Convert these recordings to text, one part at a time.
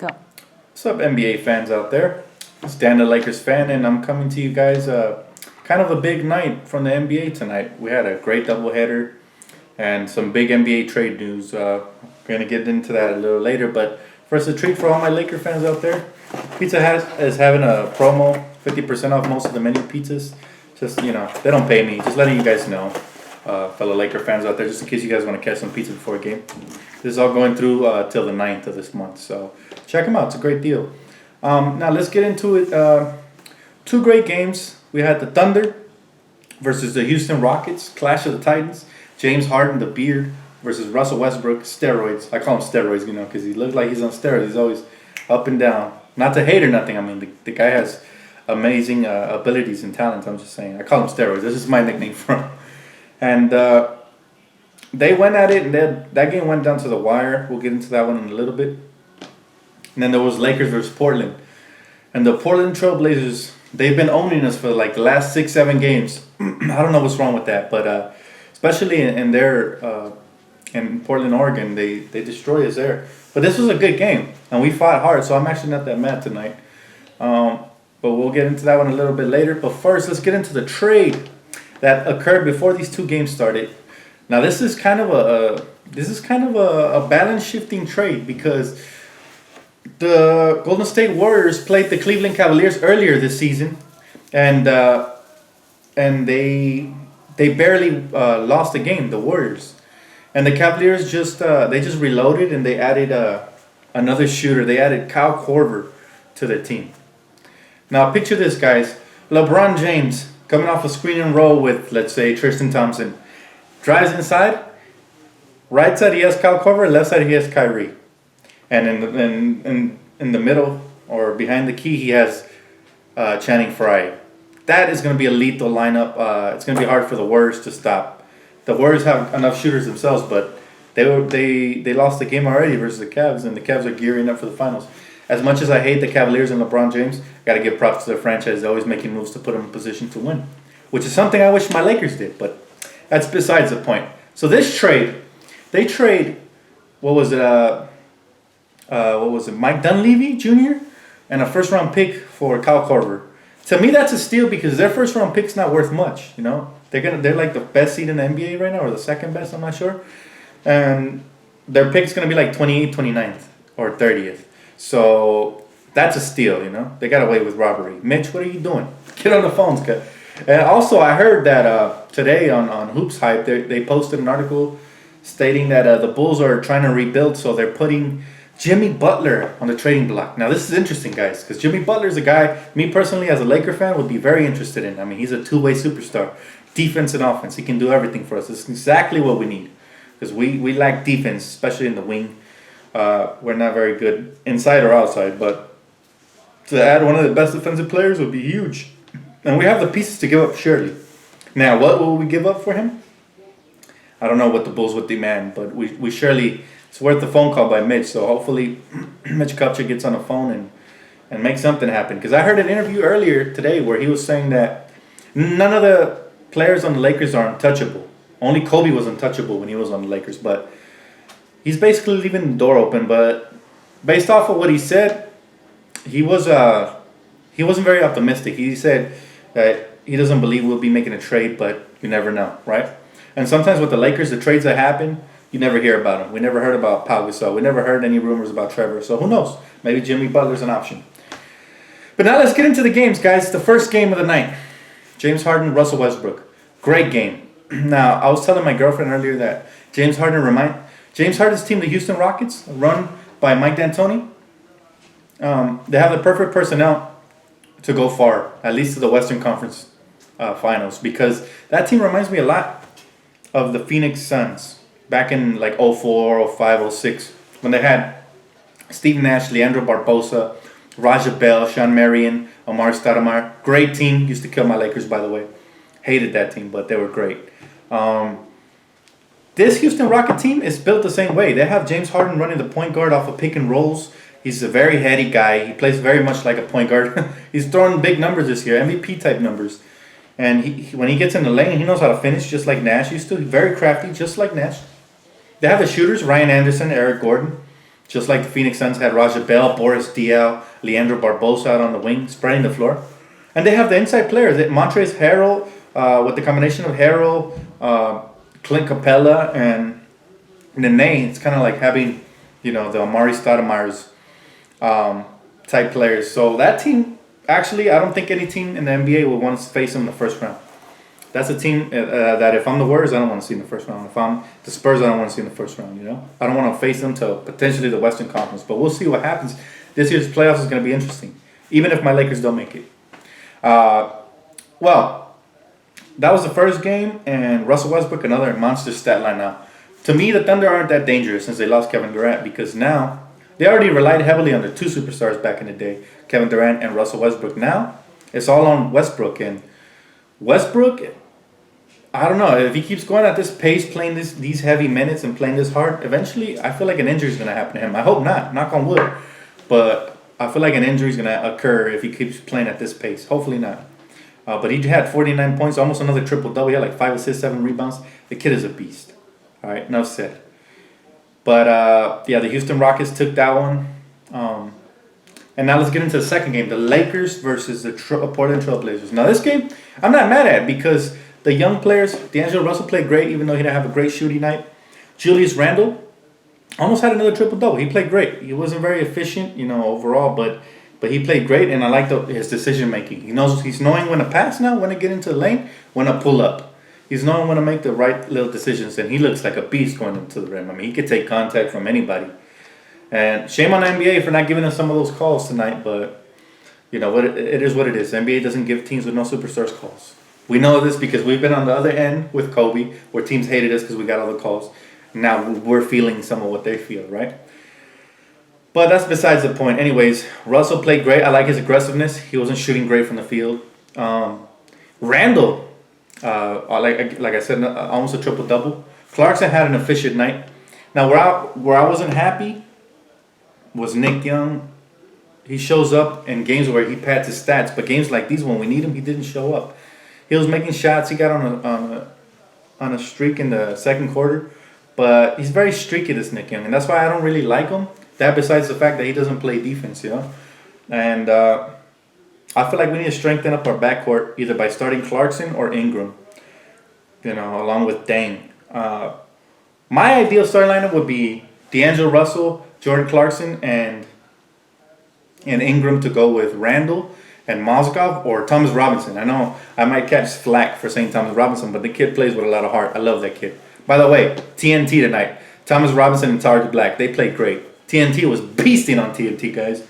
Go. What's up, NBA fans out there? It's Dan, the Lakers fan, and I'm coming to you guys. Kind of a big night from the NBA tonight. We had a great doubleheader and some big NBA trade news. We're gonna get into that a little later, but first, a treat for all my Laker fans out there. Pizza Hut is having a promo, 50% off most of the menu pizzas. Just they don't pay me. Just letting you guys know, fellow Laker fans out there, just in case you guys want to catch some pizza before a game. This is all going through till the 9th of this month, so check them out. It's a great deal. Now let's get into it. Two great games. We had the Thunder versus the Houston Rockets, Clash of the Titans. James Harden, the beard, versus Russell Westbrook, steroids. I call him steroids, because he looks like he's on steroids. He's always up and down. Not to hate or nothing. I mean, the guy has amazing abilities and talents. I'm just saying. I call him steroids. This is my nickname for him. And they went at it, and that game went down to the wire. We'll get into that one in a little bit. And then there was Lakers versus Portland. And the Portland Trailblazers, they've been owning us for like the last 6-7 games. I don't know what's wrong with that, but especially in Portland, Oregon, they destroy us there. But this was a good game, and we fought hard, so I'm actually not that mad tonight. But we'll get into that one a little bit later. But first, let's get into the trade that occurred before these two games started. Now, this is kind of a balance shifting trade because the Golden State Warriors played the Cleveland Cavaliers earlier this season, and they barely lost the game. The Warriors, and the Cavaliers just reloaded, and they added another shooter. They added Kyle Corver to their team. Now picture this, guys: LeBron James coming off a screen and roll with, let's say, Tristan Thompson, drives inside. Right side he has Kyle Corver, left side he has Kyrie. And in the middle or behind the key, he has Channing Frye. That is going to be a lethal lineup. It's going to be hard for the Warriors to stop. The Warriors have enough shooters themselves, but they lost the game already versus the Cavs, and the Cavs are gearing up for the finals. As much as I hate the Cavaliers and LeBron James, I got to give props to their franchise. They're always making moves to put them in position to win, which is something I wish my Lakers did, but that's besides the point. So this trade, they trade, what was it, Mike Dunleavy Jr. and a first-round pick for Kyle Corver. To me, that's a steal because their first-round pick's not worth much. They're like the best seed in the NBA right now, or the second best, I'm not sure. And their pick's gonna be like 28th, 29th, or 30th. So that's a steal. They got away with robbery. Mitch, what are you doing? Get on the phones, and also I heard that today on Hoops Hype they posted an article stating that the Bulls are trying to rebuild, so they're putting Jmmy Butler on the trading block. Now, this is interesting, guys, because Jimmy Butler is a guy, me personally, as a Laker fan, would be very interested in. I mean, he's a two-way superstar. Defense and offense. He can do everything for us. It's exactly what we need because we lack defense, especially in the wing. We're not very good inside or outside, but to add one of the best defensive players would be huge. And we have the pieces to give up, surely. Now, what will we give up for him? I don't know what the Bulls would demand, but we surely... It's worth the phone call by Mitch, so hopefully Mitch Kupchak gets on the phone and makes something happen. Because I heard an interview earlier today where he was saying that none of the players on the Lakers are untouchable. Only Kobe was untouchable when he was on the Lakers, but he's basically leaving the door open. But based off of what he said, he wasn't very optimistic. He said that he doesn't believe we'll be making a trade, but you never know, right? And sometimes with the Lakers, the trades that happen, you never hear about them. We never heard about Pau Gasol. We never heard any rumors about Trevor. So who knows? Maybe Jimmy Butler's an option. But now let's get into the games, guys. The first game of the night. James Harden, Russell Westbrook. Great game. Now, I was telling my girlfriend earlier that James Harden's team, the Houston Rockets, run by Mike D'Antoni. They have the perfect personnel to go far, at least to the Western Conference Finals, because that team reminds me a lot of the Phoenix Suns. Back in like 04, 05, 06, when they had Steve Nash, Leandro Barbosa, Raja Bell, Sean Marion, Omar Stoudemire. Great team. Used to kill my Lakers, by the way. Hated that team, but they were great. This Houston Rocket team is built the same way. They have James Harden running the point guard off of pick and rolls. He's a very heady guy. He plays very much like a point guard. He's throwing big numbers this year, MVP type numbers. And when he gets in the lane, he knows how to finish just like Nash used to. He's very crafty, just like Nash. They have the shooters, Ryan Anderson, Eric Gordon. Just like the Phoenix Suns had Raja Bell, Boris Diaw, Leandro Barbosa out on the wing, spreading the floor. And they have the inside players. Montrezl Harrell, with the combination of Harrell, Clint Capella, and Nene, it's kind of like having, the Amari Stoudemire's type players. So that team, actually, I don't think any team in the NBA will want to face them in the first round. That's a team that if I'm the Warriors, I don't want to see in the first round. If I'm the Spurs, I don't want to see in the first round, I don't want to face them to potentially the Western Conference. But we'll see what happens. This year's playoffs is going to be interesting, even if my Lakers don't make it. Well, that was the first game, and Russell Westbrook, another monster stat line now. To me, the Thunder aren't that dangerous since they lost Kevin Durant, because now they already relied heavily on their two superstars back in the day, Kevin Durant and Russell Westbrook. Now, it's all on Westbrook, and Westbrook, I don't know, if he keeps going at this pace, playing these heavy minutes and playing this hard, eventually I feel like an injury is going to happen to him. I hope not, knock on wood. But I feel like an injury is going to occur if he keeps playing at this pace. Hopefully not. But he had 49 points, almost another triple-double. He had like 5 assists, 7 rebounds. The kid is a beast. All right, enough said. But, the Houston Rockets took that one. And now let's get into the second game, the Lakers versus the Portland Trailblazers. Now this game, I'm not mad at because the young players, D'Angelo Russell played great even though he didn't have a great shooting night. Julius Randle almost had another triple-double. He played great. He wasn't very efficient, overall, but he played great, and I like his decision-making. He's knowing when to pass now, when to get into the lane, when to pull up. He's knowing when to make the right little decisions, and he looks like a beast going into the rim. I mean, he could take contact from anybody. And shame on the NBA for not giving us some of those calls tonight, but it is what it is. The NBA doesn't give teams with no superstars calls. We know this because we've been on the other end with Kobe, where teams hated us because we got all the calls. Now we're feeling some of what they feel, right? But that's besides the point. Anyways, Russell played great. I like his aggressiveness. He wasn't shooting great from the field. Randall, like I said, almost a triple-double. Clarkson had an efficient night. Now, where I wasn't happy was Nick Young. He shows up in games where he pads his stats, but games like these when we need him, he didn't show up. He was making shots. He got on a streak in the second quarter, but he's very streaky, this Nick Young, and that's why I don't really like him. That besides the fact that he doesn't play defense, and I feel like we need to strengthen up our backcourt either by starting Clarkson or Ingram, along with Dang. My ideal starting lineup would be D'Angelo Russell, Jordan Clarkson, and Ingram to go with Randall and Mozgov or Thomas Robinson. I know I might catch flack for saying Thomas Robinson, but the kid plays with a lot of heart. I love that kid. By the way, TNT tonight. Thomas Robinson and Tarek Black, they played great. TNT was beasting on TNT, guys.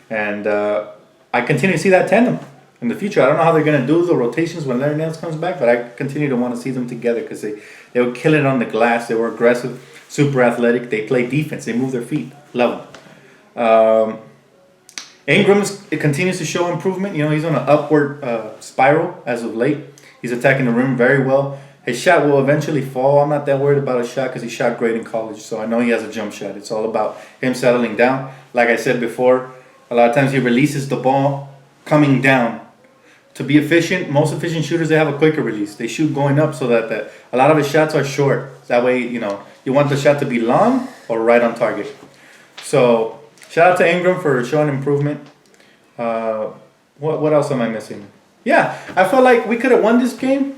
And I continue to see that tandem in the future. I don't know how they're going to do the rotations when Larry Nance comes back, but I continue to want to see them together because they were killing it on the glass. They were aggressive, super athletic. They play defense. They move their feet. Love them. Ingram continues to show improvement. He's on an upward spiral as of late. He's attacking the rim very well. His shot will eventually fall. I'm not that worried about his shot because he shot great in college, so I know he has a jump shot. It's all about him settling down. Like I said before, a lot of times he releases the ball coming down. To be efficient, most efficient shooters, they have a quicker release. They shoot going up so that a lot of his shots are short. That way, you want the shot to be long or right on target. So, shout out to Ingram for showing improvement. What else am I missing? Yeah, I felt like we could have won this game.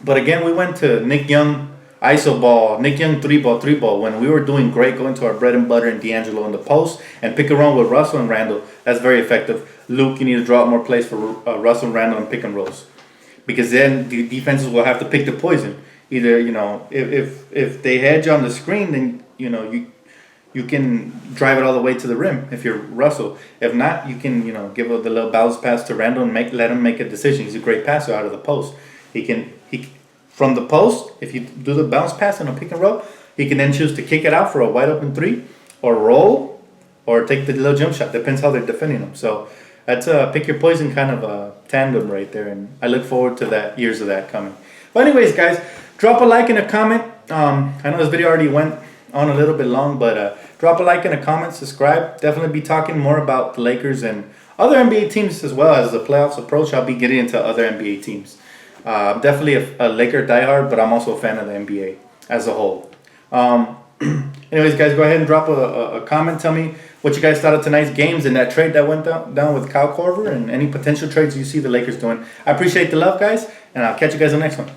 But again, we went to Nick Young iso ball, Nick Young 3-ball when we were doing great, going to our bread and butter and D'Angelo in the post and pick around with Russell and Randall. That's very effective. Luke, you need to draw up more plays for Russell and Randall and pick and rolls, because then the defenses will have to pick the poison. Either if they hedge on the screen, then you can drive it all the way to the rim if you're Russell. If not, you can give the little bounce pass to Randall and let him make a decision. He's a great passer out of the post. He from the post, if you do the bounce pass and a pick and roll, he can then choose to kick it out for a wide open three, or roll, or take the little jump shot. Depends how they're defending him. So that's a pick your poison kind of a tandem right there, and I look forward to years of that coming. But anyways, guys, drop a like and a comment. I know this video already went on a little bit long, but drop a like and a comment, subscribe. Definitely be talking more about the Lakers and other NBA teams as well as the playoffs approach. I'll be getting into other NBA teams. I'm definitely a Laker diehard, but I'm also a fan of the NBA as a whole. Anyways, guys, go ahead and drop a comment. Tell me what you guys thought of tonight's games and that trade that went down with Kyle Corver and any potential trades you see the Lakers doing. I appreciate the love, guys, and I'll catch you guys on the next one.